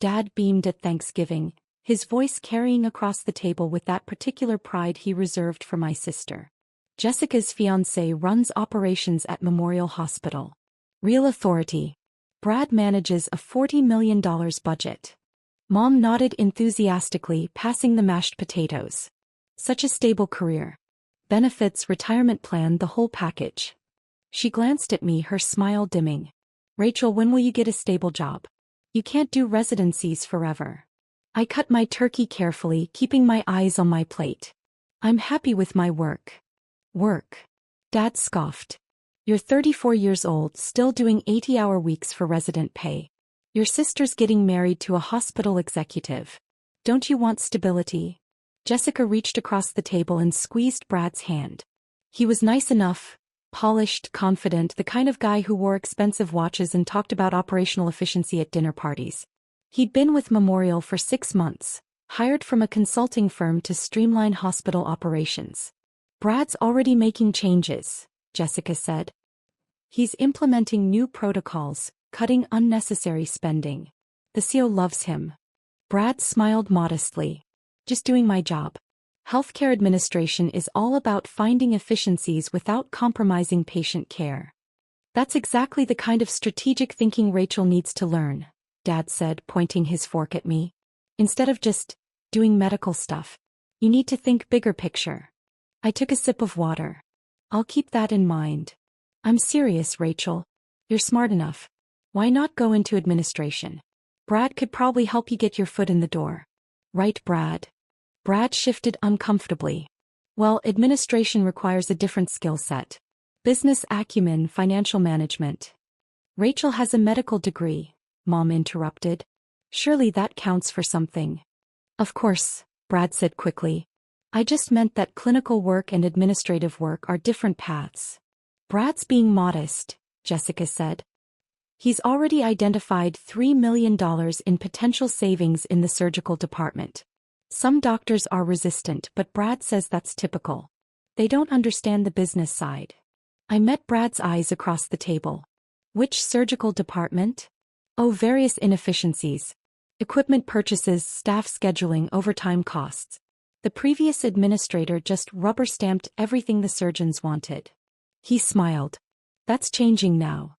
Dad beamed at Thanksgiving, his voice carrying across the table with that particular pride he reserved for my sister. Jessica's fiancé runs operations at Memorial Hospital. Real authority. Brad manages a $40 million budget. Mom nodded enthusiastically, passing the mashed potatoes. Such a stable career. Benefits, retirement plan, the whole package. She glanced at me, her smile dimming. Rachel, when will you get a stable job? You can't do residencies forever. I cut my turkey carefully, keeping my eyes on my plate. I'm happy with my work. Work? Dad scoffed. You're 34 years old, still doing 80-hour weeks for resident pay. Your sister's getting married to a hospital executive. Don't you want stability? Jessica reached across the table and squeezed Brad's hand. He was nice enough, polished, confident, the kind of guy who wore expensive watches and talked about operational efficiency at dinner parties. He'd been with Memorial for 6 months, hired from a consulting firm to streamline hospital operations. Brad's already making changes, Jessica said. He's implementing new protocols, cutting unnecessary spending. The CEO loves him. Brad smiled modestly. Just doing my job. Healthcare administration is all about finding efficiencies without compromising patient care. That's exactly the kind of strategic thinking Rachel needs to learn, Dad said, pointing his fork at me. Instead of just doing medical stuff, you need to think bigger picture. I took a sip of water. I'll keep that in mind. I'm serious, Rachel. You're smart enough. Why not go into administration? Brad could probably help you get your foot in the door. Right, Brad? Brad shifted uncomfortably. Well, administration requires a different skill set. Business acumen, financial management. Rachel has a medical degree, Mom interrupted. Surely that counts for something. Of course, Brad said quickly. I just meant that clinical work and administrative work are different paths. Brad's being modest, Jessica said. He's already identified $3 million in potential savings in the surgical department. Some doctors are resistant, but Brad says that's typical. They don't understand the business side. I met Brad's eyes across the table. Which surgical department? Oh, various inefficiencies. Equipment purchases, staff scheduling, overtime costs. The previous administrator just rubber-stamped everything the surgeons wanted. He smiled. That's changing now.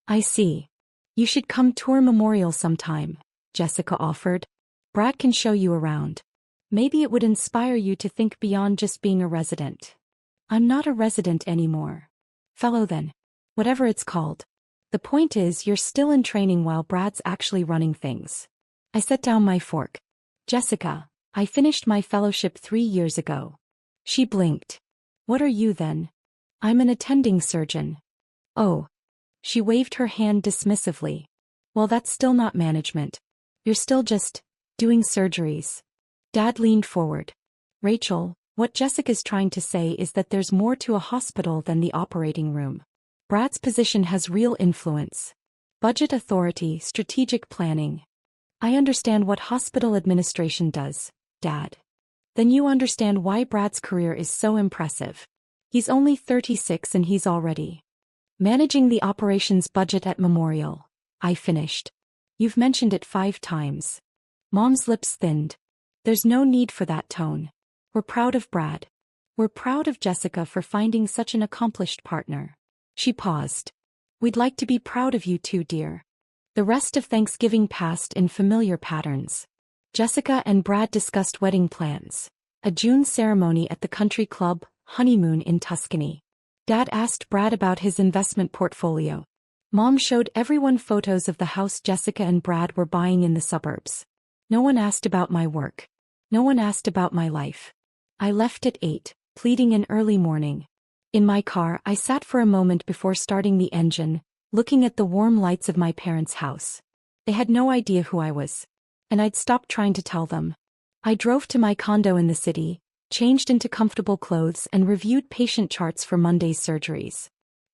I see. You should come tour Memorial sometime, Jessica offered. Brad can show you around. Maybe it would inspire you to think beyond just being a resident. I'm not a resident anymore. Fellow then. Whatever it's called. The point is, you're still in training while Brad's actually running things. I set down my fork. Jessica, I finished my fellowship 3 years ago. She blinked. What are you then? I'm an attending surgeon. Oh. She waved her hand dismissively. Well, that's still not management. You're still just doing surgeries. Dad leaned forward. Rachel, what Jessica's trying to say is that there's more to a hospital than the operating room. Brad's position has real influence. Budget authority, strategic planning. I understand what hospital administration does, Dad. Then you understand why Brad's career is so impressive. He's only 36 and he's already managing the operations budget at Memorial. I finished. You've mentioned it 5 times. Mom's lips thinned. There's no need for that tone. We're proud of Brad. We're proud of Jessica for finding such an accomplished partner. She paused. We'd like to be proud of you too, dear. The rest of Thanksgiving passed in familiar patterns. Jessica and Brad discussed wedding plans. A June ceremony at the country club, honeymoon in Tuscany. Dad asked Brad about his investment portfolio. Mom showed everyone photos of the house Jessica and Brad were buying in the suburbs. No one asked about my work. No one asked about my life. I left at 8, pleading in early morning. In my car, I sat for a moment before starting the engine, looking at the warm lights of my parents' house. They had no idea who I was. And I'd stopped trying to tell them. I drove to my condo in the city, changed into comfortable clothes and reviewed patient charts for Monday's surgeries.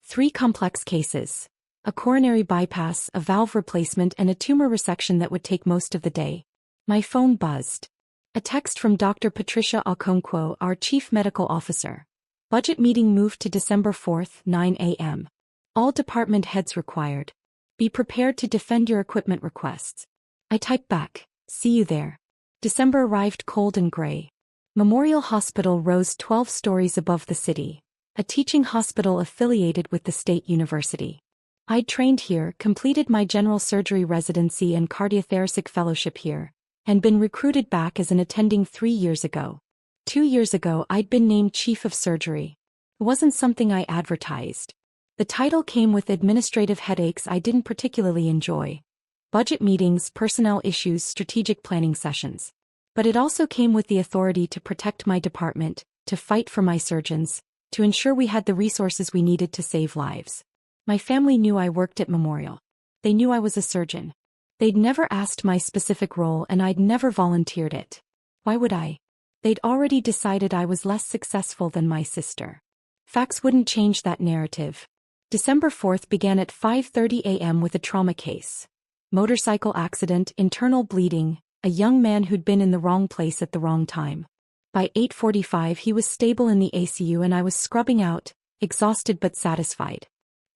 3 complex cases. A coronary bypass, a valve replacement and a tumor resection that would take most of the day. My phone buzzed. A text from Dr. Patricia Okonkwo, our chief medical officer. Budget meeting moved to December 4th, 9 a.m. All department heads required. Be prepared to defend your equipment requests. I typed back, "See you there." December arrived cold and gray. Memorial Hospital rose 12 stories above the city, a teaching hospital affiliated with the state university. I'd trained here, completed my general surgery residency and cardiothoracic fellowship here, and been recruited back as an attending 3 years ago. 2 years ago I'd been named chief of surgery. It wasn't something I advertised. The title came with administrative headaches I didn't particularly enjoy. Budget meetings, personnel issues, strategic planning sessions. But it also came with the authority to protect my department, to fight for my surgeons, to ensure we had the resources we needed to save lives. My family knew I worked at Memorial. They knew I was a surgeon. They'd never asked my specific role and I'd never volunteered it. Why would I? They'd already decided I was less successful than my sister. Facts wouldn't change that narrative. December 4th began at 5:30 a.m. with a trauma case. Motorcycle accident, internal bleeding, a young man who'd been in the wrong place at the wrong time. By 8:45 he was stable in the ACU and I was scrubbing out, exhausted but satisfied.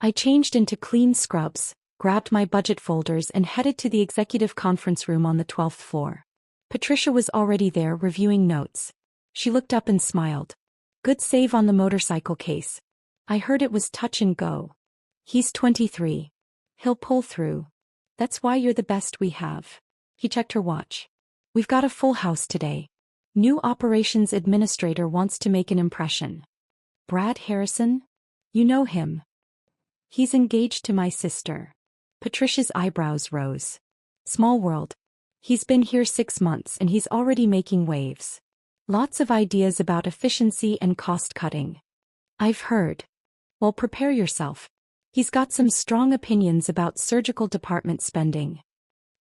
I changed into clean scrubs, grabbed my budget folders and headed to the executive conference room on the 12th floor. Patricia was already there reviewing notes. She looked up and smiled. "Good save on the motorcycle case. I heard it was touch and go. He's 23. He'll pull through. That's why you're the best we have." He checked her watch. "We've got a full house today. New operations administrator wants to make an impression. Brad Harrison? You know him. He's engaged to my sister." Patricia's eyebrows rose. "Small world. He's been here 6 months and he's already making waves. Lots of ideas about efficiency and cost cutting. I've heard. Well, prepare yourself. He's got some strong opinions about surgical department spending."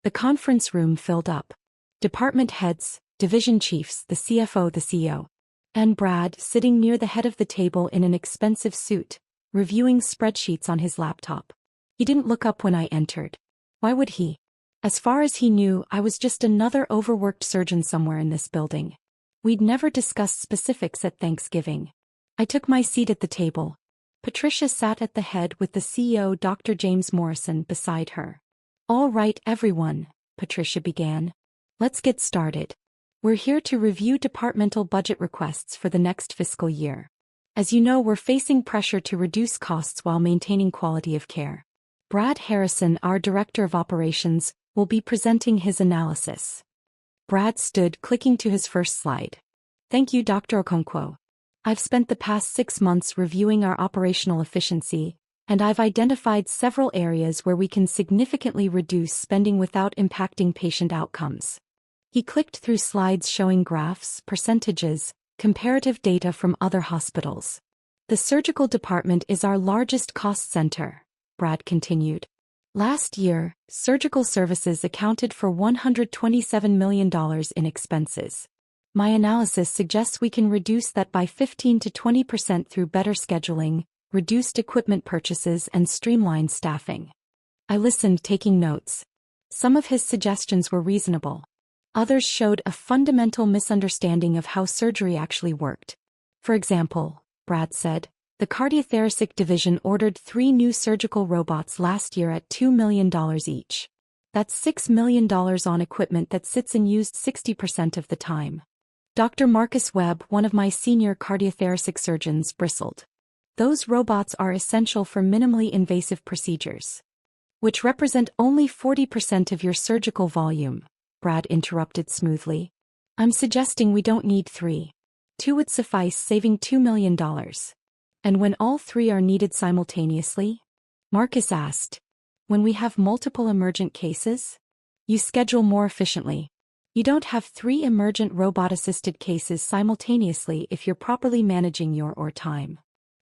The conference room filled up. Department heads, division chiefs, the CFO, the CEO. And Brad, sitting near the head of the table in an expensive suit, reviewing spreadsheets on his laptop. He didn't look up when I entered. Why would he? As far as he knew, I was just another overworked surgeon somewhere in this building. We'd never discussed specifics at Thanksgiving. I took my seat at the table. Patricia sat at the head with the CEO, Dr. James Morrison, beside her. "All right, everyone," Patricia began. "Let's get started. We're here to review departmental budget requests for the next fiscal year. As you know, we're facing pressure to reduce costs while maintaining quality of care. Brad Harrison, our Director of Operations, will be presenting his analysis." Brad stood, clicking to his first slide. "Thank you, Dr. Okonkwo. I've spent the past 6 months reviewing our operational efficiency, and I've identified several areas where we can significantly reduce spending without impacting patient outcomes." He clicked through slides showing graphs, percentages, comparative data from other hospitals. "The surgical department is our largest cost center," Brad continued. "Last year, surgical services accounted for $127 million in expenses. My analysis suggests we can reduce that by 15 to 20% through better scheduling, reduced equipment purchases and streamlined staffing." I listened, taking notes. Some of his suggestions were reasonable. Others showed a fundamental misunderstanding of how surgery actually worked. For example, Brad said, the cardiothoracic division ordered 3 new surgical robots last year at $2 million each. That's $6 million on equipment that sits unused 60% of the time. Dr. Marcus Webb, one of my senior cardiothoracic surgeons, bristled. "Those robots are essential for minimally invasive procedures, which represent only 40% of your surgical volume," Brad interrupted smoothly. "I'm suggesting we don't need 3. 2 would suffice, saving $2 million. And when all 3 are needed simultaneously?" Marcus asked. "When we have multiple emergent cases? You schedule more efficiently. You don't have 3 emergent robot-assisted cases simultaneously if you're properly managing your time.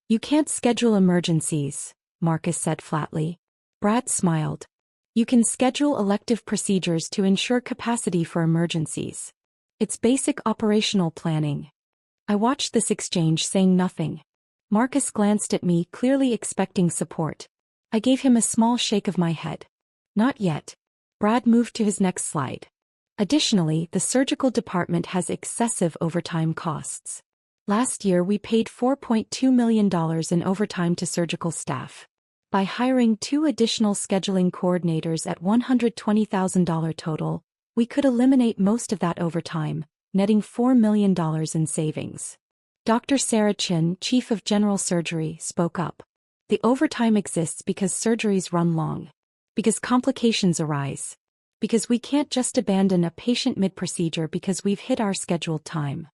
You can't schedule emergencies," Marcus said flatly. Brad smiled. "You can schedule elective procedures to ensure capacity for emergencies. It's basic operational planning." I watched this exchange, saying nothing. Marcus glanced at me, clearly expecting support. I gave him a small shake of my head. "Not yet." Brad moved to his next slide. "Additionally, the surgical department has excessive overtime costs. Last year we paid $4.2 million in overtime to surgical staff. By hiring 2 additional scheduling coordinators at $120,000 total, we could eliminate most of that overtime, netting $4 million in savings. Dr. Sarah Chin, Chief of General Surgery, spoke up. The overtime exists because surgeries run long. Because complications arise. Because we can't just abandon a patient mid-procedure because we've hit our scheduled time.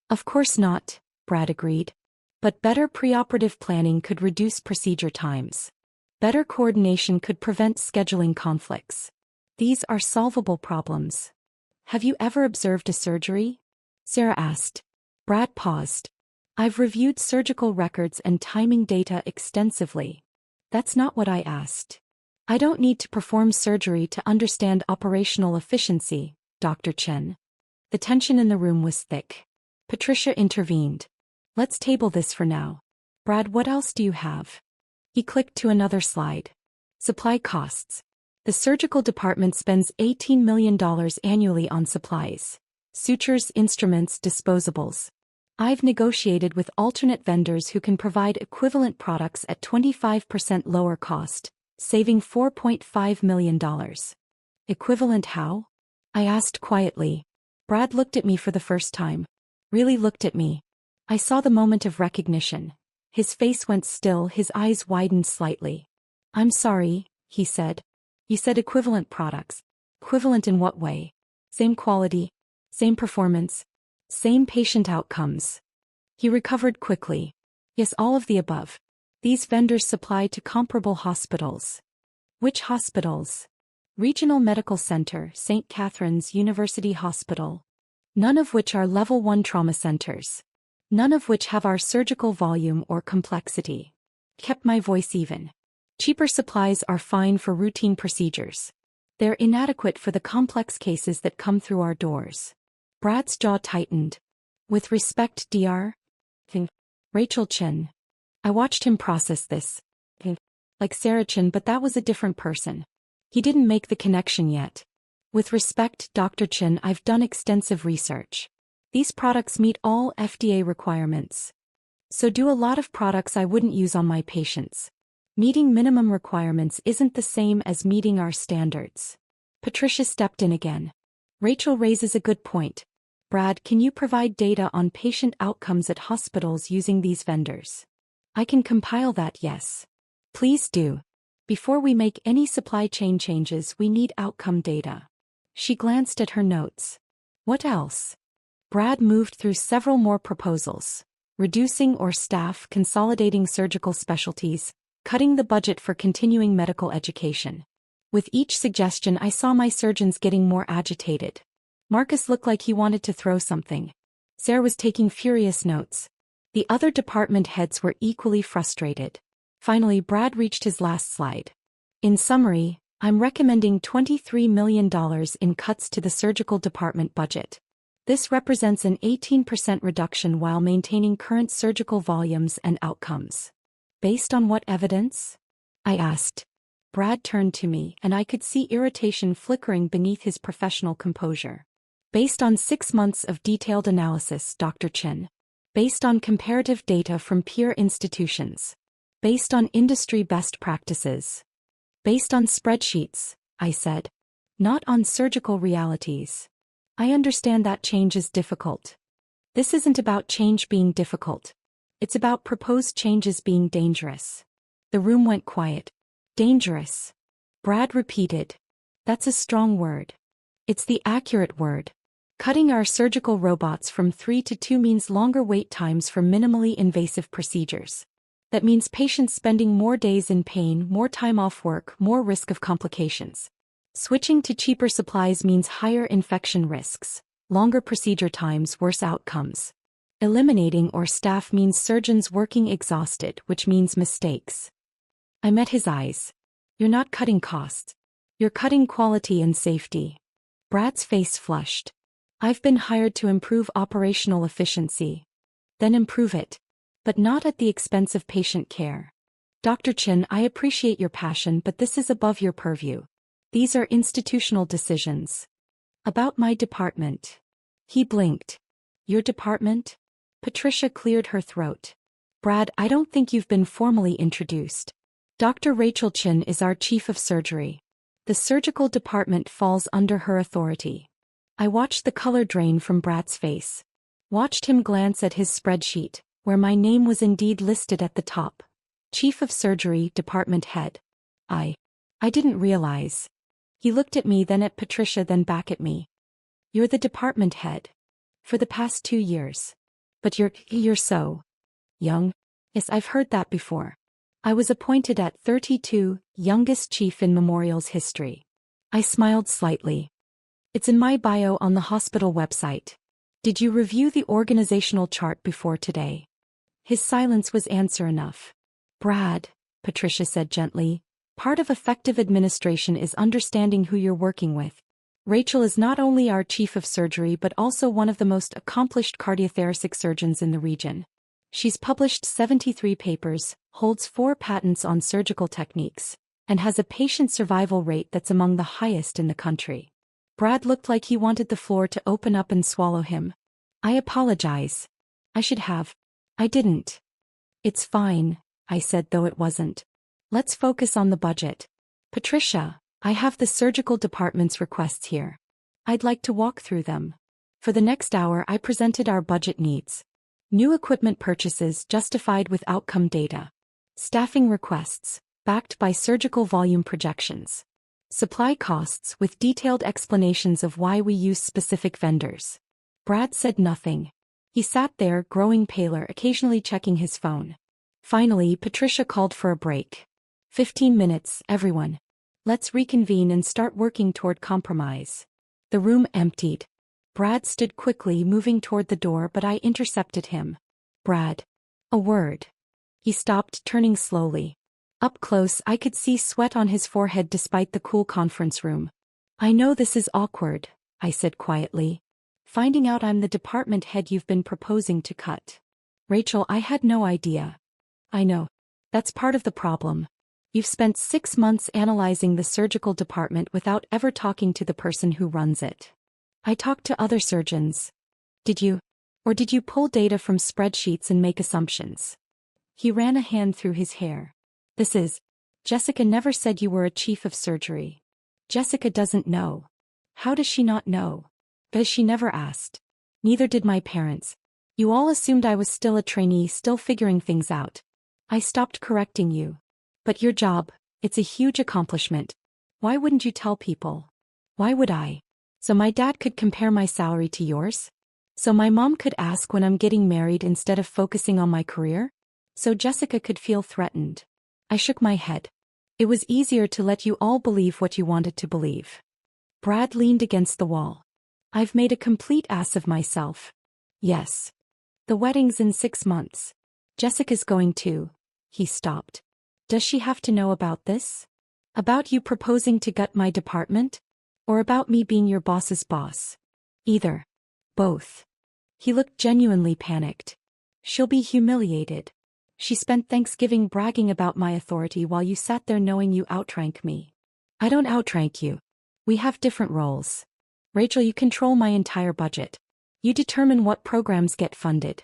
Of course not, Brad agreed. But better preoperative planning could reduce procedure times. Better coordination could prevent scheduling conflicts. These are solvable problems. Have you ever observed a surgery? Sarah asked. Brad paused. I've reviewed surgical records and timing data extensively. That's not what I asked. I don't need to perform surgery to understand operational efficiency, Dr. Chen. The tension in the room was thick. Patricia intervened. Let's table this for now. Brad, what else do you have? He clicked to another slide. Supply costs. The surgical department spends $18 million annually on supplies. Sutures, instruments, disposables. I've negotiated with alternate vendors who can provide equivalent products at 25% lower cost, saving $4.5 million. Equivalent how? I asked quietly. Brad looked at me for the first time. Really looked at me. I saw the moment of recognition. His face went still, his eyes widened slightly. I'm sorry, he said. You said equivalent products. Equivalent in what way? Same quality, same performance, same patient outcomes. He recovered quickly. Yes, all of the above. These vendors supply to comparable hospitals. Which hospitals? Regional Medical Center, St. Catherine's University Hospital. None of which are level 1 trauma centers. None of which have our surgical volume or complexity. Kept my voice even. Cheaper supplies are fine for routine procedures. They're inadequate for the complex cases that come through our doors. Brad's jaw tightened. With respect, Dr. Rachel Chen. I watched him process this. Like Sarah Chen, but that was a different person. He didn't make the connection yet. With respect, Dr. Chen, I've done extensive research. These products meet all FDA requirements. So do a lot of products I wouldn't use on my patients. Meeting minimum requirements isn't the same as meeting our standards. Patricia stepped in again. Rachel raises a good point. Brad, can you provide data on patient outcomes at hospitals using these vendors? I can compile that, yes. Please do. Before we make any supply chain changes, we need outcome data. She glanced at her notes. What else? Brad moved through several more proposals. Reducing or staff, consolidating surgical specialties, cutting the budget for continuing medical education. With each suggestion, I saw my surgeons getting more agitated. Marcus looked like he wanted to throw something. Sarah was taking furious notes. The other department heads were equally frustrated. Finally, Brad reached his last slide. In summary, I'm recommending $23 million in cuts to the surgical department budget. This represents an 18% reduction while maintaining current surgical volumes and outcomes. Based on what evidence? I asked. Brad turned to me, and I could see irritation flickering beneath his professional composure. Based on 6 months of detailed analysis, Dr. Chen. Based on comparative data from peer institutions. Based on industry best practices. Based on spreadsheets, I said. Not on surgical realities. I understand that change is difficult. This isn't about change being difficult. It's about proposed changes being dangerous. The room went quiet. Dangerous. Brad repeated. That's a strong word. It's the accurate word. Cutting our surgical robots from 3 to 2 means longer wait times for minimally invasive procedures. That means patients spending more days in pain, more time off work, more risk of complications. Switching to cheaper supplies means higher infection risks, longer procedure times, worse outcomes. Eliminating or staff means surgeons working exhausted, which means mistakes. I met his eyes. You're not cutting costs. You're cutting quality and safety. Brad's face flushed. I've been hired to improve operational efficiency. Then improve it. But not at the expense of patient care. Dr. Chen, I appreciate your passion, but this is above your purview. These are institutional decisions. About my department. He blinked. Your department? Patricia cleared her throat. Brad, I don't think you've been formally introduced. Dr. Rachel Chin is our chief of surgery. The surgical department falls under her authority. I watched the color drain from Brad's face. Watched him glance at his spreadsheet, where my name was indeed listed at the top. Chief of surgery, department head. I didn't realize. He looked at me, then at Patricia, then back at me. You're the department head. For the past 2 years. But you're so young. Yes, I've heard that before. I was appointed at 32, youngest chief in Memorial's history. I smiled slightly. It's in my bio on the hospital website. Did you review the organizational chart before today? His silence was answer enough. Brad, Patricia said gently, part of effective administration is understanding who you're working with. Rachel is not only our chief of surgery but also one of the most accomplished cardiothoracic surgeons in the region. She's published 73 papers, holds 4 patents on surgical techniques, and has a patient survival rate that's among the highest in the country. Brad looked like he wanted the floor to open up and swallow him. I apologize. I should have. I didn't. It's fine, I said, though it wasn't. Let's focus on the budget. Patricia, I have the surgical department's requests here. I'd like to walk through them. For the next hour I presented our budget needs. New equipment purchases justified with outcome data. Staffing requests, backed by surgical volume projections. Supply costs with detailed explanations of why we use specific vendors. Brad said nothing. He sat there, growing paler, occasionally checking his phone. Finally, Patricia called for a break. 15 minutes, everyone. Let's reconvene and start working toward compromise. The room emptied. Brad stood quickly, moving toward the door, but I intercepted him. Brad. A word. He stopped, turning slowly. Up close, I could see sweat on his forehead despite the cool conference room. I know this is awkward, I said quietly. Finding out I'm the department head you've been proposing to cut. Rachel, I had no idea. I know. That's part of the problem. You've spent 6 months analyzing the surgical department without ever talking to the person who runs it. I talked to other surgeons. Did you? Or did you pull data from spreadsheets and make assumptions? He ran a hand through his hair. Jessica never said you were a chief of surgery. Jessica doesn't know. How does she not know? Because she never asked. Neither did my parents. You all assumed I was still a trainee, still figuring things out. I stopped correcting you. But your job, it's a huge accomplishment. Why wouldn't you tell people? Why would I? So my dad could compare my salary to yours? So my mom could ask when I'm getting married instead of focusing on my career? So Jessica could feel threatened. I shook my head. It was easier to let you all believe what you wanted to believe. Brad leaned against the wall. I've made a complete ass of myself. Yes. The wedding's in 6 months. Jessica's going too. He stopped. Does she have to know about this? About you proposing to gut my department? Or about me being your boss's boss? Either. Both. He looked genuinely panicked. She'll be humiliated. She spent Thanksgiving bragging about my authority while you sat there knowing you outrank me. I don't outrank you. We have different roles. Rachel, you control my entire budget. You determine what programs get funded.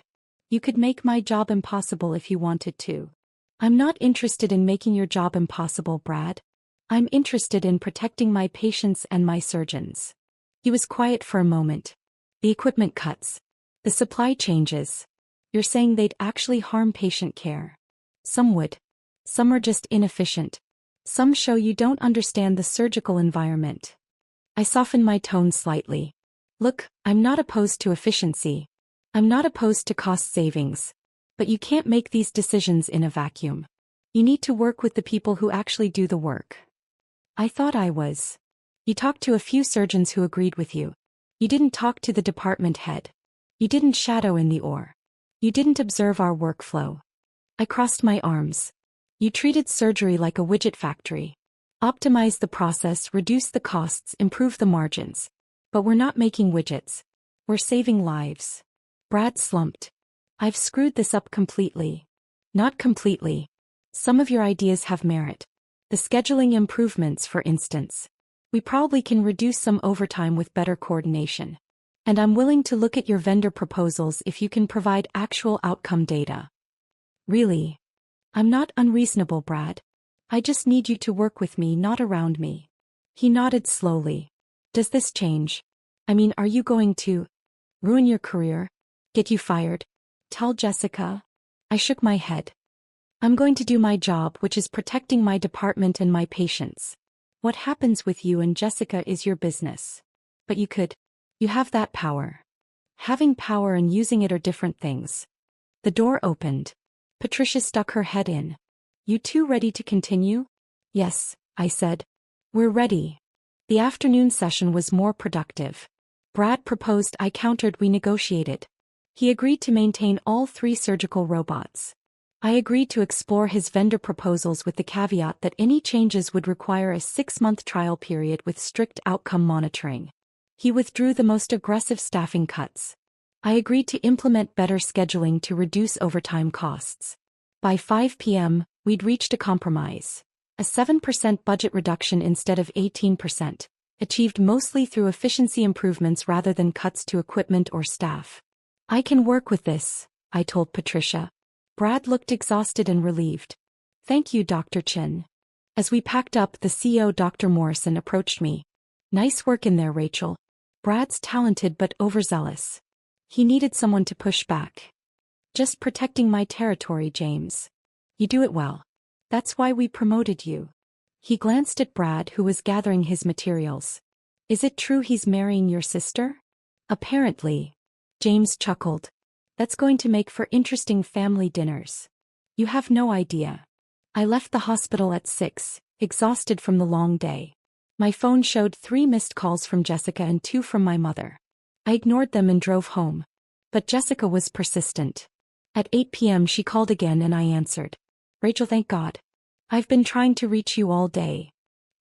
You could make my job impossible if you wanted to. I'm not interested in making your job impossible, Brad. I'm interested in protecting my patients and my surgeons. He was quiet for a moment. The equipment cuts. The supply changes. You're saying they'd actually harm patient care. Some would. Some are just inefficient. Some show you don't understand the surgical environment. I softened my tone slightly. Look, I'm not opposed to efficiency. I'm not opposed to cost savings. But you can't make these decisions in a vacuum. You need to work with the people who actually do the work. I thought I was. You talked to a few surgeons who agreed with you. You didn't talk to the department head. You didn't shadow in the OR. You didn't observe our workflow. I crossed my arms. You treated surgery like a widget factory. Optimize the process, reduce the costs, improve the margins. But we're not making widgets. We're saving lives. Brad slumped. I've screwed this up completely. Not completely. Some of your ideas have merit. The scheduling improvements, for instance. We probably can reduce some overtime with better coordination. And I'm willing to look at your vendor proposals if you can provide actual outcome data. Really? I'm not unreasonable, Brad. I just need you to work with me, not around me. He nodded slowly. Does this change? I mean, are you going to ruin your career? Get you fired? Tell Jessica? I shook my head. I'm going to do my job, which is protecting my department and my patients. What happens with you and Jessica is your business. But you have that power. Having power and using it are different things. The door opened. Patricia stuck her head in. You two ready to continue? Yes, I said. We're ready. The afternoon session was more productive. Brad proposed, I countered, we negotiated. He agreed to maintain all 3 surgical robots. I agreed to explore his vendor proposals with the caveat that any changes would require a 6-month trial period with strict outcome monitoring. He withdrew the most aggressive staffing cuts. I agreed to implement better scheduling to reduce overtime costs. By 5 p.m., we'd reached a compromise. A 7% budget reduction instead of 18%, achieved mostly through efficiency improvements rather than cuts to equipment or staff. I can work with this, I told Patricia. Brad looked exhausted and relieved. Thank you, Dr. Chin. As we packed up, the CEO, Dr. Morrison, approached me. Nice work in there, Rachel. Brad's talented but overzealous. He needed someone to push back. Just protecting my territory, James. You do it well. That's why we promoted you. He glanced at Brad, who was gathering his materials. Is it true he's marrying your sister? Apparently. James chuckled. That's going to make for interesting family dinners. You have no idea. I left the hospital at 6, exhausted from the long day. My phone showed 3 missed calls from Jessica and 2 from my mother. I ignored them and drove home. But Jessica was persistent. At 8 p.m. she called again and I answered. Rachel, thank God. I've been trying to reach you all day.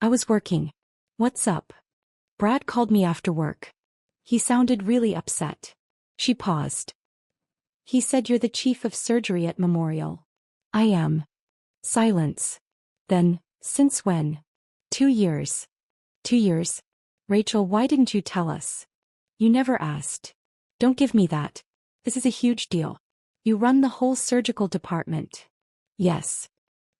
I was working. What's up? Brad called me after work. He sounded really upset. She paused. He said you're the chief of surgery at Memorial. I am. Silence. Then, since when? 2 years. 2 years? Rachel, why didn't you tell us? You never asked. Don't give me that. This is a huge deal. You run the whole surgical department. Yes.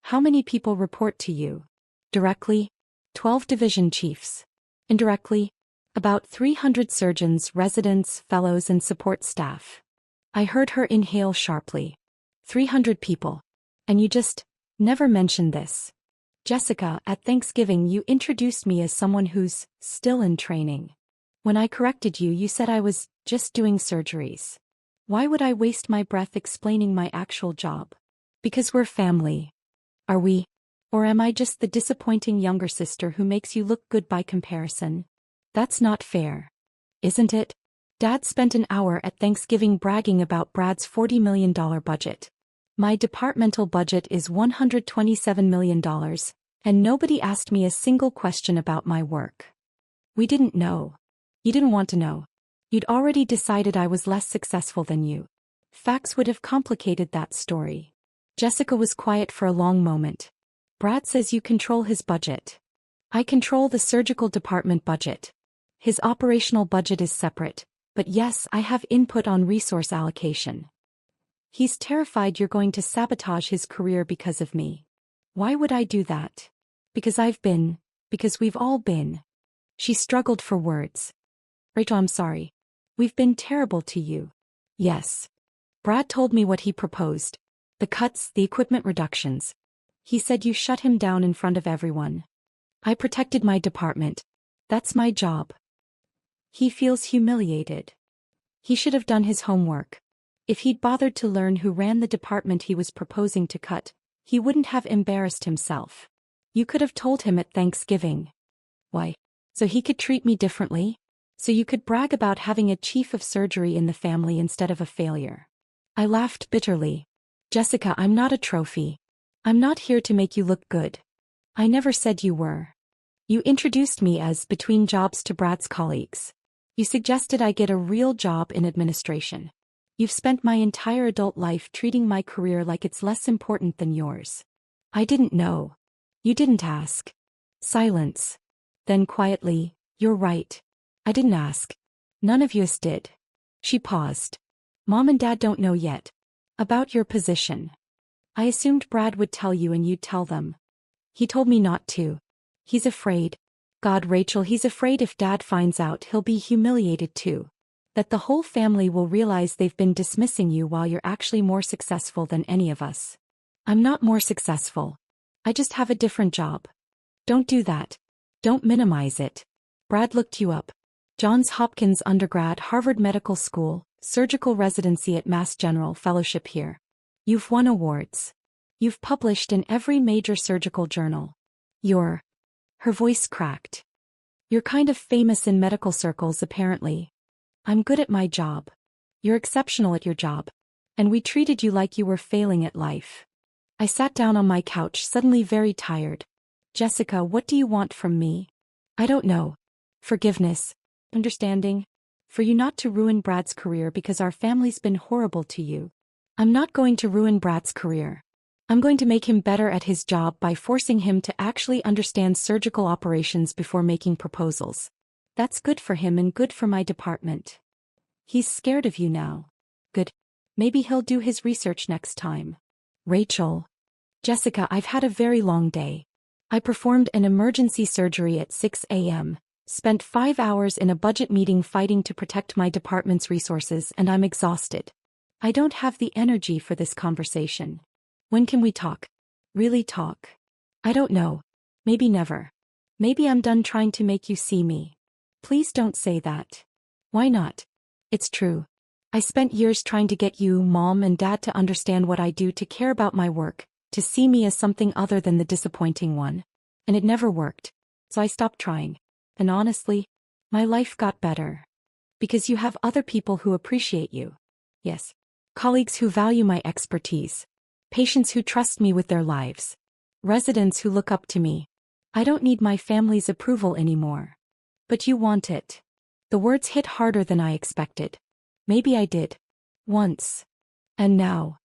How many people report to you? Directly? 12 division chiefs. Indirectly? About 300 surgeons, residents, fellows, and support staff. I heard her inhale sharply. 300 people. And you just never mentioned this. Jessica, at Thanksgiving you introduced me as someone who's still in training. When I corrected you, you said I was just doing surgeries. Why would I waste my breath explaining my actual job? Because we're family. Are we? Or am I just the disappointing younger sister who makes you look good by comparison? That's not fair. Isn't it? Dad spent an hour at Thanksgiving bragging about Brad's $40 million budget. My departmental budget is $127 million, and nobody asked me a single question about my work. We didn't know. You didn't want to know. You'd already decided I was less successful than you. Facts would have complicated that story. Jessica was quiet for a long moment. Brad says you control his budget. I control the surgical department budget. His operational budget is separate, but yes, I have input on resource allocation. He's terrified you're going to sabotage his career because of me. Why would I do that? Because we've all been. She struggled for words. Rachel, I'm sorry. We've been terrible to you. Yes. Brad told me what he proposed. The cuts, the equipment reductions. He said you shut him down in front of everyone. I protected my department. That's my job. He feels humiliated. He should have done his homework. If he'd bothered to learn who ran the department he was proposing to cut, he wouldn't have embarrassed himself. You could have told him at Thanksgiving. Why? So he could treat me differently? So you could brag about having a chief of surgery in the family instead of a failure. I laughed bitterly. Jessica, I'm not a trophy. I'm not here to make you look good. I never said you were. You introduced me as between jobs to Brad's colleagues. You suggested I get a real job in administration. You've spent my entire adult life treating my career like it's less important than yours. I didn't know. You didn't ask. Silence. Then quietly, you're right. I didn't ask. None of yous did. She paused. Mom and Dad don't know yet. About your position. I assumed Brad would tell you and you'd tell them. He told me not to. He's afraid. God, Rachel, he's afraid if Dad finds out he'll be humiliated too. That the whole family will realize they've been dismissing you while you're actually more successful than any of us. I'm not more successful. I just have a different job. Don't do that. Don't minimize it. Brad looked you up. Johns Hopkins undergrad, Harvard Medical School, surgical residency at Mass General, fellowship here. You've won awards. You've published in every major surgical journal. Her voice cracked. You're kind of famous in medical circles apparently. I'm good at my job. You're exceptional at your job. And we treated you like you were failing at life. I sat down on my couch, suddenly very tired. Jessica, what do you want from me? I don't know. Forgiveness. Understanding. For you not to ruin Brad's career because our family's been horrible to you. I'm not going to ruin Brad's career. I'm going to make him better at his job by forcing him to actually understand surgical operations before making proposals. That's good for him and good for my department. He's scared of you now. Good. Maybe he'll do his research next time. Rachel. Jessica, I've had a very long day. I performed an emergency surgery at 6 a.m., spent 5 hours in a budget meeting fighting to protect my department's resources, and I'm exhausted. I don't have the energy for this conversation. When can we talk? Really talk? I don't know. Maybe never. Maybe I'm done trying to make you see me. Please don't say that. Why not? It's true. I spent years trying to get you, Mom and Dad, to understand what I do, to care about my work, to see me as something other than the disappointing one. And it never worked. So I stopped trying. And honestly, my life got better. Because you have other people who appreciate you. Yes. Colleagues who value my expertise. Patients who trust me with their lives. Residents who look up to me. I don't need my family's approval anymore. But you want it. The words hit harder than I expected. Maybe I did. Once. And now.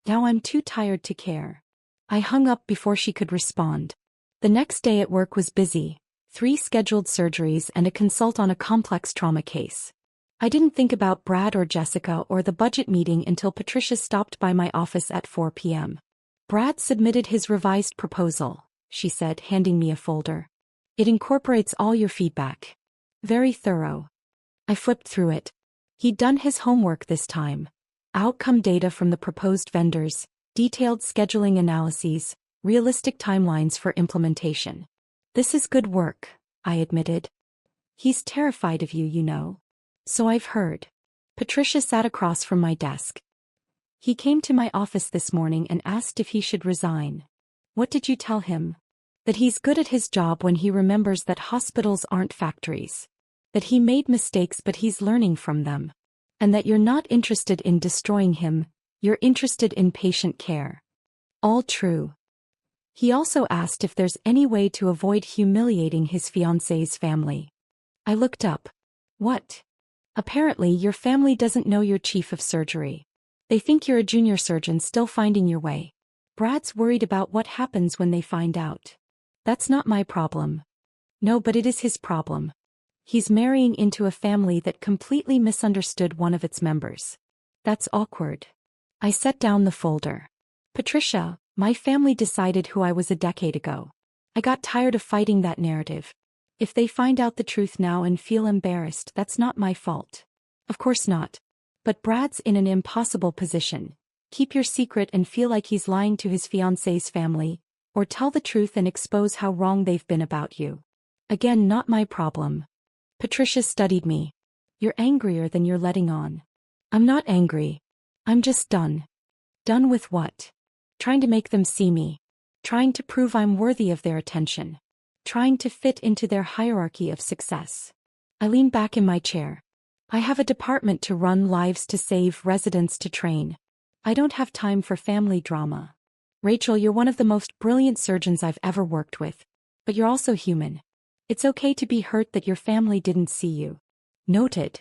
Now I'm too tired to care. I hung up before she could respond. The next day at work was busy. 3 scheduled surgeries and a consult on a complex trauma case. I didn't think about Brad or Jessica or the budget meeting until Patricia stopped by my office at 4 p.m. Brad submitted his revised proposal, she said, handing me a folder. It incorporates all your feedback. Very thorough. I flipped through it. He'd done his homework this time. Outcome data from the proposed vendors, detailed scheduling analyses, realistic timelines for implementation. This is good work, I admitted. He's terrified of you, you know. So I've heard. Patricia sat across from my desk. He came to my office this morning and asked if he should resign. What did you tell him? That he's good at his job when he remembers that hospitals aren't factories. That he made mistakes but he's learning from them. And that you're not interested in destroying him, you're interested in patient care. All true. He also asked if there's any way to avoid humiliating his fiancé's family. I looked up. What? Apparently your family doesn't know you're chief of surgery. They think you're a junior surgeon still finding your way. Brad's worried about what happens when they find out. That's not my problem. No, but it is his problem. He's marrying into a family that completely misunderstood one of its members. That's awkward. I set down the folder. Patricia, my family decided who I was a decade ago. I got tired of fighting that narrative. If they find out the truth now and feel embarrassed, that's not my fault. Of course not. But Brad's in an impossible position. Keep your secret and feel like he's lying to his fiancé's family, or tell the truth and expose how wrong they've been about you. Again, not my problem. Patricia studied me. You're angrier than you're letting on. I'm not angry. I'm just done. Done with what? Trying to make them see me. Trying to prove I'm worthy of their attention. Trying to fit into their hierarchy of success. I lean back in my chair. I have a department to run, lives to save, residents to train. I don't have time for family drama. Rachel, you're one of the most brilliant surgeons I've ever worked with. But you're also human. It's okay to be hurt that your family didn't see you. Noted.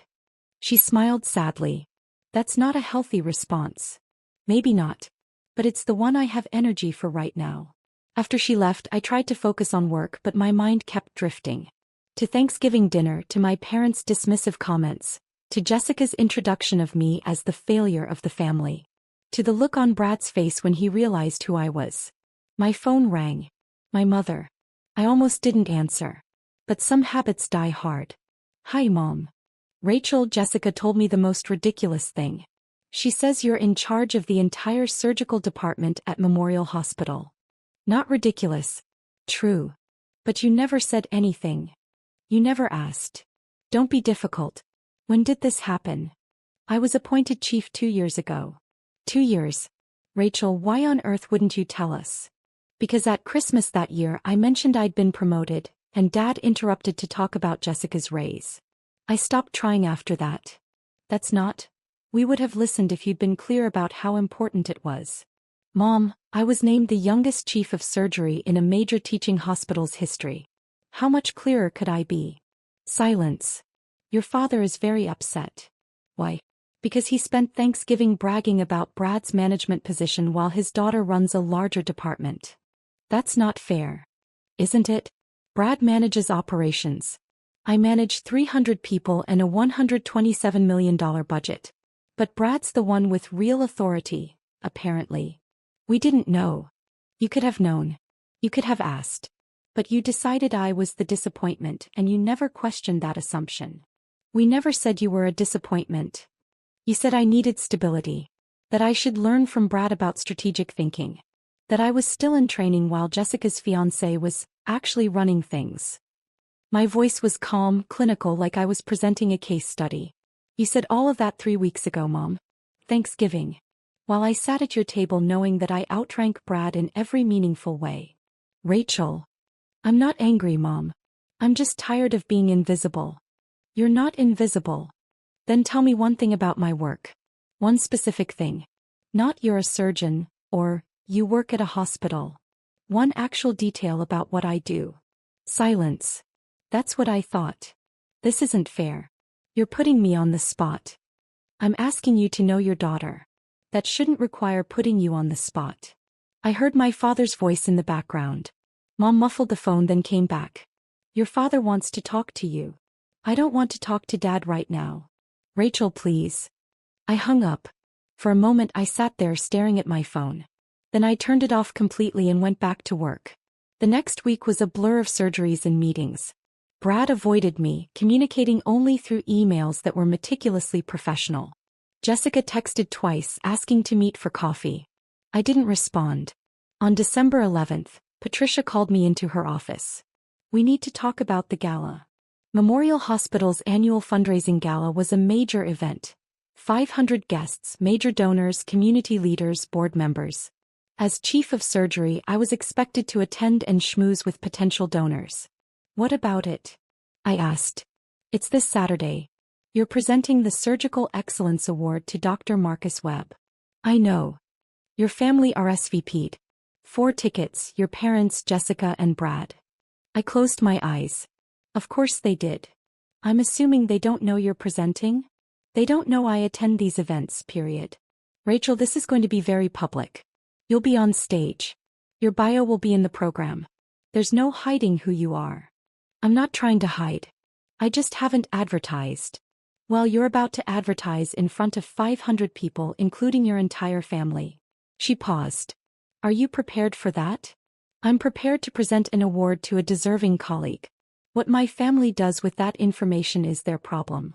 She smiled sadly. That's not a healthy response. Maybe not. But it's the one I have energy for right now. After she left, I tried to focus on work, but my mind kept drifting. To Thanksgiving dinner, to my parents' dismissive comments, to Jessica's introduction of me as the failure of the family, to the look on Brad's face when he realized who I was. My phone rang. My mother. I almost didn't answer. But some habits die hard. Hi, Mom. Rachel, Jessica told me the most ridiculous thing. She says you're in charge of the entire surgical department at Memorial Hospital. Not ridiculous. True. But you never said anything. You never asked. Don't be difficult. When did this happen? I was appointed chief 2 years ago. 2 years. Rachel, why on earth wouldn't you tell us? Because at Christmas that year I mentioned I'd been promoted, and Dad interrupted to talk about Jessica's raise. I stopped trying after that. That's not. We would have listened if you'd been clear about how important it was. Mom, I was named the youngest chief of surgery in a major teaching hospital's history. How much clearer could I be? Silence. Your father is very upset. Why? Because he spent Thanksgiving bragging about Brad's management position while his daughter runs a larger department. That's not fair. Isn't it? Brad manages operations. I manage 300 people and a $127 million budget. But Brad's the one with real authority, apparently. We didn't know. You could have known. You could have asked. But you decided I was the disappointment and you never questioned that assumption. We never said you were a disappointment. You said I needed stability. That I should learn from Brad about strategic thinking. That I was still in training while Jessica's fiancé was actually running things. My voice was calm, clinical, like I was presenting a case study. You said all of that 3 weeks ago, Mom. Thanksgiving. While I sat at your table knowing that I outrank Brad in every meaningful way. Rachel. I'm not angry, Mom. I'm just tired of being invisible. You're not invisible. Then tell me one thing about my work. One specific thing. Not you're a surgeon, or you work at a hospital. One actual detail about what I do. Silence. That's what I thought. This isn't fair. You're putting me on the spot. I'm asking you to know your daughter. That shouldn't require putting you on the spot. I heard my father's voice in the background. Mom muffled the phone, then came back. Your father wants to talk to you. I don't want to talk to Dad right now. Rachel, please. I hung up. For a moment I sat there staring at my phone. Then I turned it off completely and went back to work. The next week was a blur of surgeries and meetings. Brad avoided me, communicating only through emails that were meticulously professional. Jessica texted twice asking to meet for coffee. I didn't respond. On December 11th, Patricia called me into her office. We need to talk about the gala. Memorial Hospital's annual fundraising gala was a major event. 500 guests, major donors, community leaders, board members. As chief of surgery, I was expected to attend and schmooze with potential donors. What about it? I asked. It's this Saturday. You're presenting the Surgical Excellence Award to Dr. Marcus Webb. I know. Your family RSVP'd. 4 tickets, your parents, Jessica and Brad. I closed my eyes. Of course they did. I'm assuming they don't know you're presenting? They don't know I attend these events, period. Rachel, this is going to be very public. You'll be on stage. Your bio will be in the program. There's no hiding who you are. I'm not trying to hide. I just haven't advertised. Well, you're about to advertise in front of 500 people, including your entire family. She paused. Are you prepared for that? I'm prepared to present an award to a deserving colleague. What my family does with that information is their problem.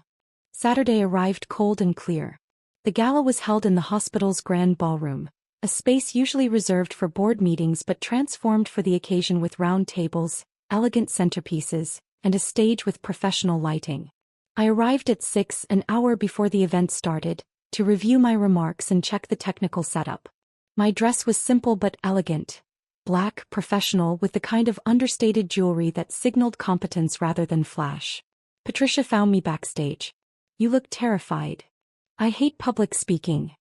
Saturday arrived cold and clear. The gala was held in the hospital's grand ballroom, a space usually reserved for board meetings but transformed for the occasion with round tables, elegant centerpieces, and a stage with professional lighting. I arrived at 6, an hour before the event started, to review my remarks and check the technical setup. My dress was simple but elegant. Black, professional, with the kind of understated jewelry that signaled competence rather than flash. Patricia found me backstage. You look terrified. I hate public speaking.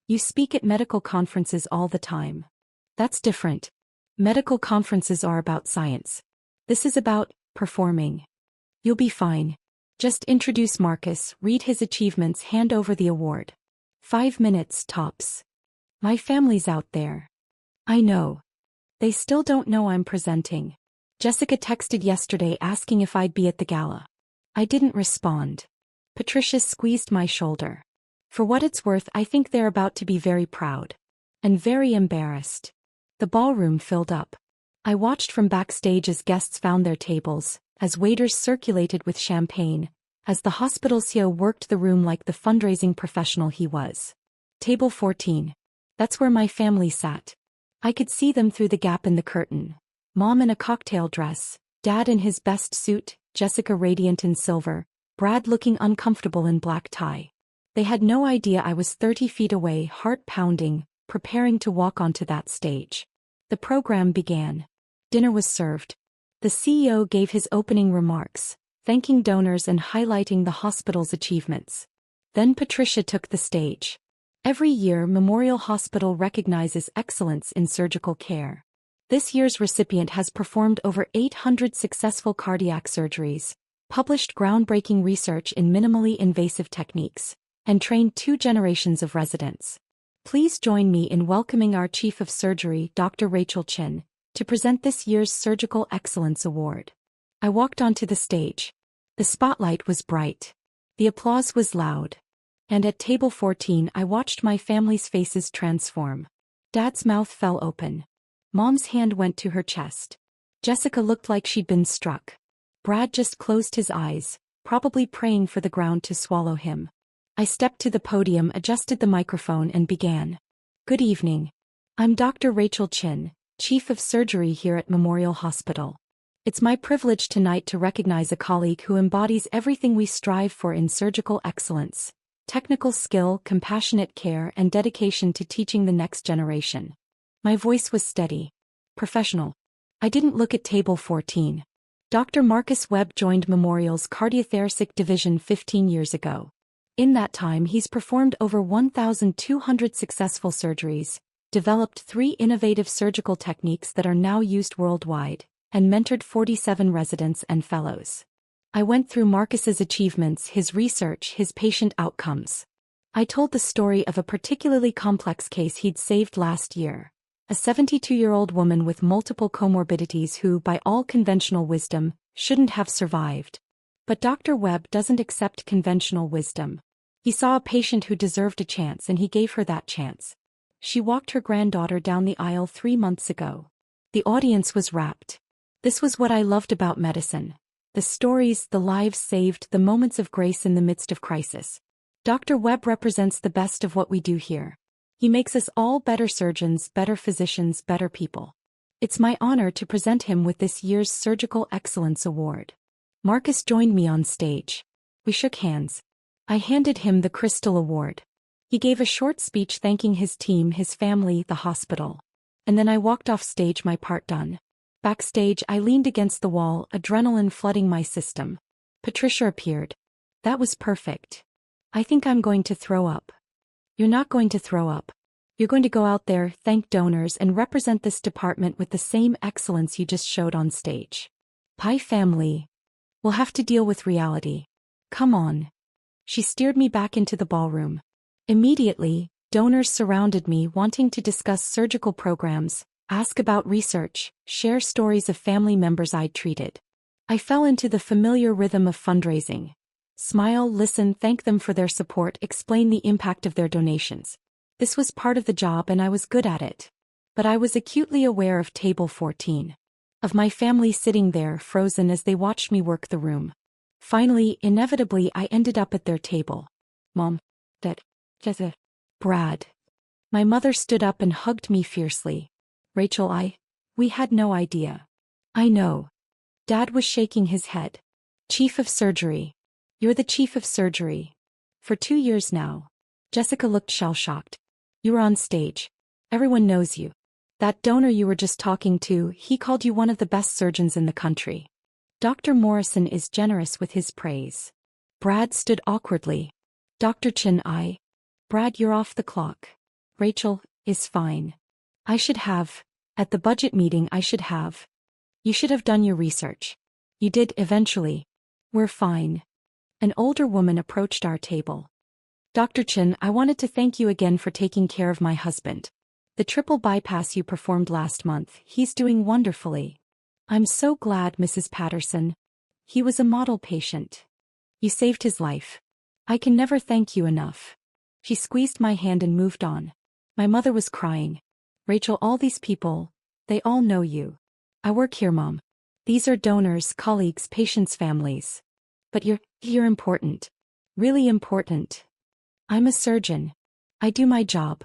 You speak at medical conferences all the time. That's different. Medical conferences are about science. This is about performing. You'll be fine. Just introduce Marcus, read his achievements, hand over the award. 5 minutes, tops. My family's out there. I know. They still don't know I'm presenting. Jessica texted yesterday asking if I'd be at the gala. I didn't respond. Patricia squeezed my shoulder. For what it's worth, I think they're about to be very proud. And very embarrassed. The ballroom filled up. I watched from backstage as guests found their tables, as waiters circulated with champagne, as the hospital CEO worked the room like the fundraising professional he was. Table 14. That's where my family sat. I could see them through the gap in the curtain. Mom in a cocktail dress, Dad in his best suit, Jessica radiant in silver, Brad looking uncomfortable in black tie. They had no idea I was 30 feet away, heart pounding, preparing to walk onto that stage. The program began. Dinner was served. The CEO gave his opening remarks, thanking donors and highlighting the hospital's achievements. Then Patricia took the stage. Every year, Memorial Hospital recognizes excellence in surgical care. This year's recipient has performed over 800 successful cardiac surgeries, published groundbreaking research in minimally invasive techniques, and trained 2 generations of residents. Please join me in welcoming our Chief of Surgery, Dr. Rachel Chin, to present this year's Surgical Excellence Award. I walked onto the stage. The spotlight was bright. The applause was loud. And at table 14 I watched my family's faces transform. Dad's mouth fell open. Mom's hand went to her chest. Jessica looked like she'd been struck. Brad just closed his eyes, probably praying for the ground to swallow him. I stepped to the podium, adjusted the microphone and began. Good evening. I'm Dr. Rachel Chin, Chief of Surgery here at Memorial Hospital. It's my privilege tonight to recognize a colleague who embodies everything we strive for in surgical excellence: technical skill, compassionate care, and dedication to teaching the next generation. My voice was steady, professional. I didn't look at table 14. Dr. Marcus Webb joined Memorial's cardiothoracic division 15 years ago. In that time, he's performed over 1,200 successful surgeries, developed 3 innovative surgical techniques that are now used worldwide, and mentored 47 residents and fellows. I went through Marcus's achievements, his research, his patient outcomes. I told the story of a particularly complex case he'd saved last year. A 72-year-old woman with multiple comorbidities who, by all conventional wisdom, shouldn't have survived. But Dr. Webb doesn't accept conventional wisdom. He saw a patient who deserved a chance and he gave her that chance. She walked her granddaughter down the aisle 3 months ago. The audience was rapt. This was what I loved about medicine. The stories, the lives saved, the moments of grace in the midst of crisis. Dr. Webb represents the best of what we do here. He makes us all better surgeons, better physicians, better people. It's my honor to present him with this year's Surgical Excellence Award. Marcus joined me on stage. We shook hands. I handed him the Crystal Award. He gave a short speech thanking his team, his family, the hospital. And then I walked off stage, my part done. Backstage, I leaned against the wall, adrenaline flooding my system. Patricia appeared. That was perfect. I think I'm going to throw up. You're not going to throw up. You're going to go out there, thank donors, and represent this department with the same excellence you just showed on stage. Pie family. We'll have to deal with reality. Come on. She steered me back into the ballroom. Immediately, donors surrounded me, wanting to discuss surgical programs, ask about research, share stories of family members I'd treated. I fell into the familiar rhythm of fundraising. Smile, listen, thank them for their support, explain the impact of their donations. This was part of the job and I was good at it. But I was acutely aware of table 14. Of my family sitting there, frozen as they watched me work the room. Finally, inevitably, I ended up at their table. Mom. Dad. Jessica. Brad. My mother stood up and hugged me fiercely. Rachel, we had no idea. I know. Dad was shaking his head. Chief of Surgery. You're the Chief of Surgery. For 2 years now. Jessica looked shell-shocked. You were on stage. Everyone knows you. That donor you were just talking to, he called you one of the best surgeons in the country. Dr. Morrison is generous with his praise. Brad stood awkwardly. Dr. Chin, Brad, you're off the clock. Rachel, is fine. I should have. At the budget meeting I should have. You should have done your research. You did eventually. We're fine. An older woman approached our table. Dr. Chin, I wanted to thank you again for taking care of my husband. The triple bypass you performed last month, he's doing wonderfully. I'm so glad, Mrs. Patterson. He was a model patient. You saved his life. I can never thank you enough. She squeezed my hand and moved on. My mother was crying. Rachel, all these people, they all know you. I work here, Mom. These are donors, colleagues, patients' families. But you're important. Really important. I'm a surgeon. I do my job.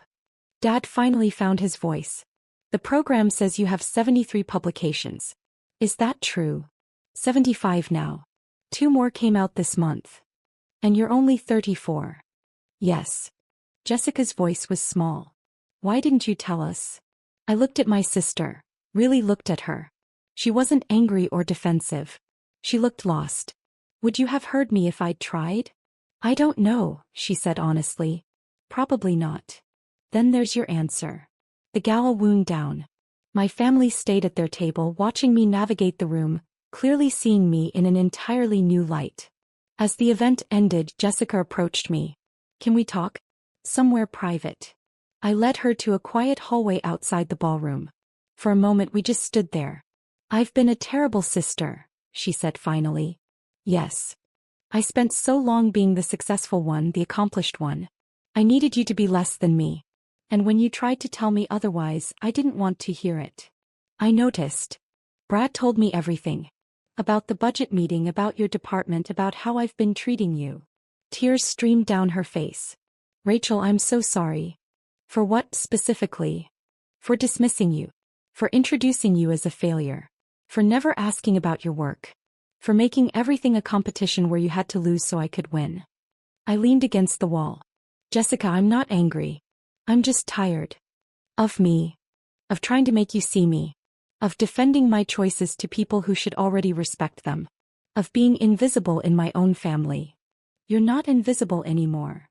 Dad finally found his voice. The program says you have 73 publications. Is that true? 75 now. 2 more came out this month. And you're only 34. Yes. Jessica's voice was small. Why didn't you tell us? I looked at my sister, really looked at her. She wasn't angry or defensive. She looked lost. Would you have heard me if I'd tried? I don't know, she said honestly. Probably not. Then there's your answer. The gala wound down. My family stayed at their table watching me navigate the room, clearly seeing me in an entirely new light. As the event ended, Jessica approached me. Can we talk? Somewhere private. I led her to a quiet hallway outside the ballroom. For a moment we just stood there. I've been a terrible sister, she said finally. Yes. I spent so long being the successful one, the accomplished one. I needed you to be less than me. And when you tried to tell me otherwise, I didn't want to hear it. I noticed. Brad told me everything. About the budget meeting, about your department, about how I've been treating you. Tears streamed down her face. Rachel, I'm so sorry. For what, specifically? For dismissing you. For introducing you as a failure. For never asking about your work. For making everything a competition where you had to lose so I could win. I leaned against the wall. Jessica, I'm not angry. I'm just tired. Of me. Of trying to make you see me. Of defending my choices to people who should already respect them. Of being invisible in my own family. You're not invisible anymore.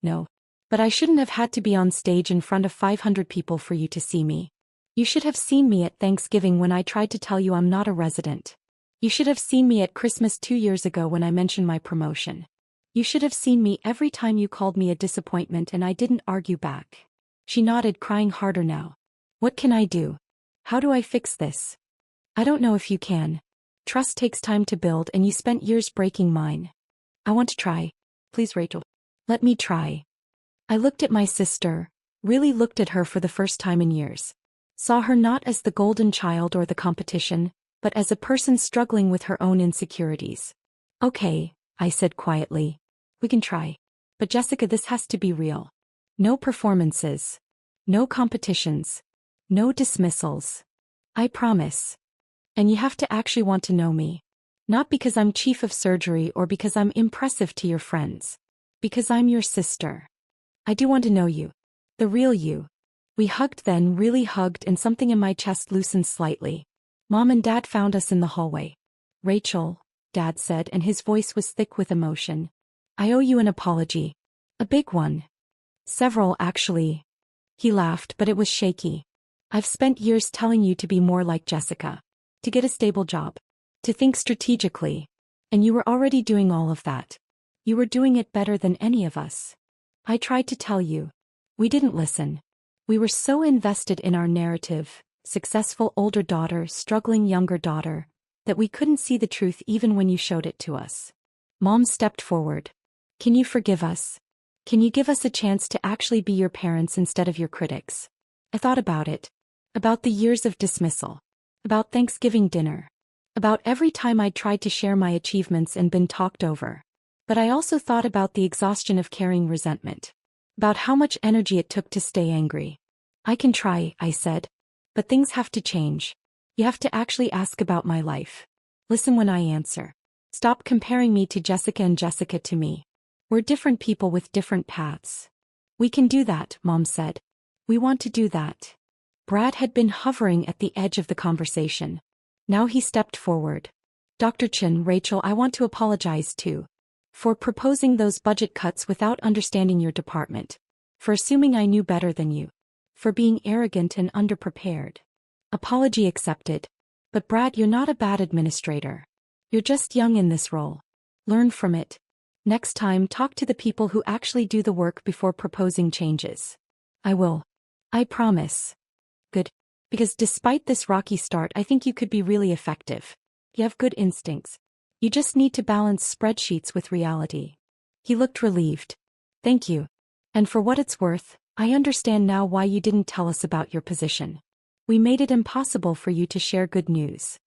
No. But I shouldn't have had to be on stage in front of 500 people for you to see me. You should have seen me at Thanksgiving when I tried to tell you I'm not a resident. You should have seen me at Christmas 2 years ago when I mentioned my promotion. You should have seen me every time you called me a disappointment and I didn't argue back. She nodded, crying harder now. What can I do? How do I fix this? I don't know if you can. Trust takes time to build and you spent years breaking mine. I want to try. Please, Rachel. Let me try. I looked at my sister, really looked at her for the first time in years. Saw her not as the golden child or the competition, but as a person struggling with her own insecurities. Okay, I said quietly. We can try. But Jessica, this has to be real. No performances. No competitions. No dismissals. I promise. And you have to actually want to know me. Not because I'm chief of surgery or because I'm impressive to your friends. Because I'm your sister. I do want to know you. The real you. We hugged then, really hugged, and something in my chest loosened slightly. Mom and Dad found us in the hallway. Rachel, Dad said, and his voice was thick with emotion. I owe you an apology. A big one. Several, actually. He laughed, but it was shaky. I've spent years telling you to be more like Jessica. To get a stable job. To think strategically. And you were already doing all of that. You were doing it better than any of us. I tried to tell you. We didn't listen. We were so invested in our narrative, successful older daughter, struggling younger daughter, that we couldn't see the truth even when you showed it to us. Mom stepped forward. Can you forgive us? Can you give us a chance to actually be your parents instead of your critics? I thought about it. About the years of dismissal. About Thanksgiving dinner. About every time I tried to share my achievements and been talked over. But I also thought about the exhaustion of carrying resentment. About how much energy it took to stay angry. I can try, I said. But things have to change. You have to actually ask about my life. Listen when I answer. Stop comparing me to Jessica and Jessica to me. We're different people with different paths. We can do that, Mom said. We want to do that. Brad had been hovering at the edge of the conversation. Now he stepped forward. Dr. Chin, Rachel, I want to apologize too. For proposing those budget cuts without understanding your department. For assuming I knew better than you. For being arrogant and underprepared. Apology accepted. But Brad, you're not a bad administrator. You're just young in this role. Learn from it. Next time, talk to the people who actually do the work before proposing changes. I will. I promise. Good. Because despite this rocky start, I think you could be really effective. You have good instincts. You just need to balance spreadsheets with reality. He looked relieved. Thank you. And for what it's worth, I understand now why you didn't tell us about your position. We made it impossible for you to share good news.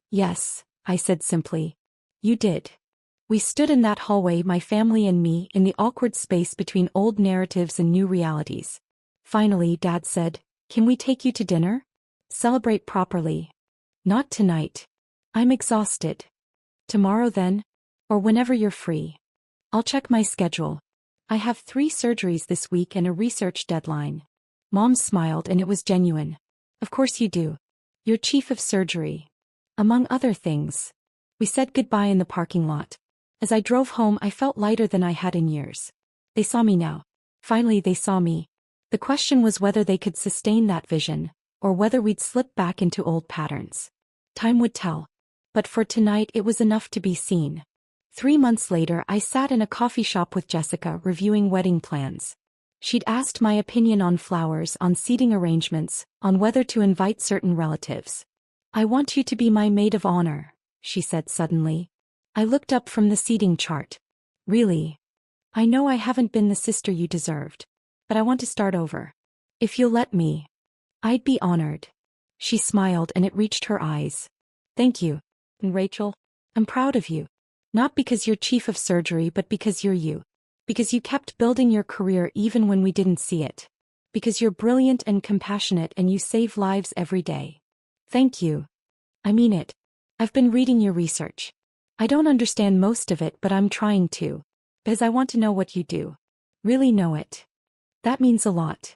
Yes, I said simply. You did. We stood in that hallway, my family and me, in the awkward space between old narratives and new realities. Finally, Dad said, "Can we take you to dinner? Celebrate properly." "Not tonight. I'm exhausted." "Tomorrow then? Or whenever you're free." "I'll check my schedule. I have 3 surgeries this week and a research deadline." Mom smiled, and it was genuine. "Of course you do. You're chief of surgery. Among other things." We said goodbye in the parking lot. As I drove home, I felt lighter than I had in years. They saw me now. Finally, they saw me. The question was whether they could sustain that vision, or whether we'd slip back into old patterns. Time would tell. But for tonight, it was enough to be seen. 3 months later, I sat in a coffee shop with Jessica, reviewing wedding plans. She'd asked my opinion on flowers, on seating arrangements, on whether to invite certain relatives. "I want you to be my maid of honor," she said suddenly. I looked up from the seating chart. "Really? I know I haven't been the sister you deserved. But I want to start over. If you'll let me." "I'd be honored." She smiled, and it reached her eyes. "Thank you. And Rachel, I'm proud of you. Not because you're chief of surgery, but because you're you. Because you kept building your career even when we didn't see it. Because you're brilliant and compassionate, and you save lives every day." "Thank you. I mean it. I've been reading your research. I don't understand most of it, but I'm trying to. Because I want to know what you do. Really know it." "That means a lot."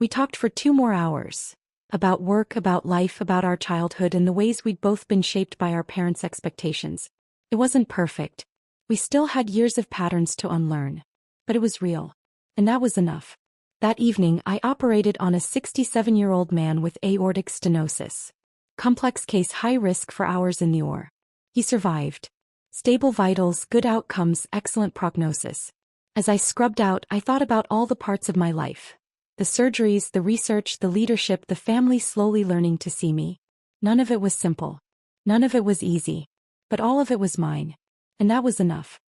We talked for 2 more hours. About work, about life, about our childhood, and the ways we'd both been shaped by our parents' expectations. It wasn't perfect. We still had years of patterns to unlearn. But it was real. And that was enough. That evening, I operated on a 67-year-old man with aortic stenosis. Complex case, high risk, for hours in the OR. He survived. Stable vitals, good outcomes, excellent prognosis. As I scrubbed out, I thought about all the parts of my life. The surgeries, the research, the leadership, the family slowly learning to see me. None of it was simple. None of it was easy. But all of it was mine. And that was enough.